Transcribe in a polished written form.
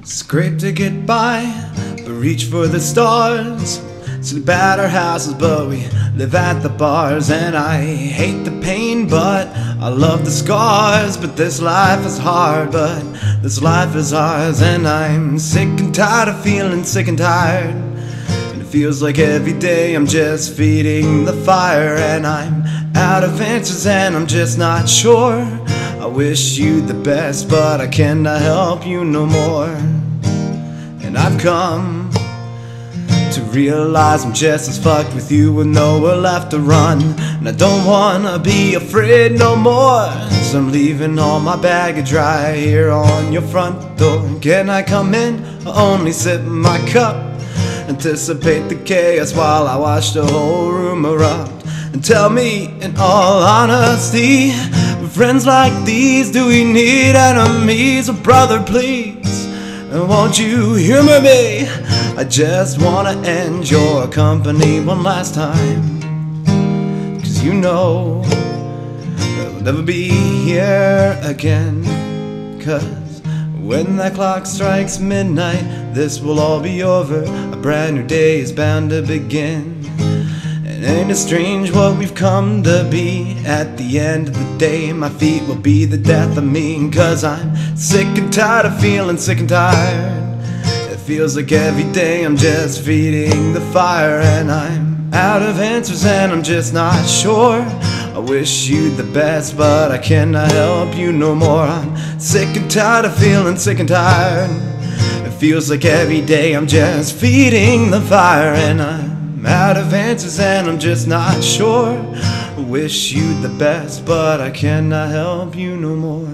It's great to get by, but reach for the stars. Sleep at our houses, but we live at the bars. And I hate the pain, but I love the scars. But this life is hard, but this life is ours. And I'm sick and tired of feeling sick and tired. And it feels like every day I'm just feeding the fire. And I'm out of answers and I'm just not sure. I wish you the best, but I cannot help you no more. And I've come to realize I'm just as fucked with you with nowhere left to run. And I don't wanna be afraid no more, so I'm leaving all my baggage right here on your front door. Can I come in or only sip my cup? Anticipate the chaos while I watch the whole room erupt. And tell me in all honesty, with friends like these, do we need enemies? Oh brother, please, and won't you humor me? I just wanna end your company one last time, 'cause you know I'll never be here again. 'Cause when that clock strikes midnight, this will all be over. A brand new day is bound to begin. And ain't it strange what we've come to be? At the end of the day, my feet will be the death of me. 'Cause I'm sick and tired of feeling sick and tired. It feels like every day I'm just feeding the fire. And I'm out of answers and I'm just not sure. I wish you the best, but I cannot help you no more. I'm sick and tired of feeling sick and tired. It feels like every day I'm just feeding the fire. And I'm out of answers and I'm just not sure. I wish you the best, but I cannot help you no more.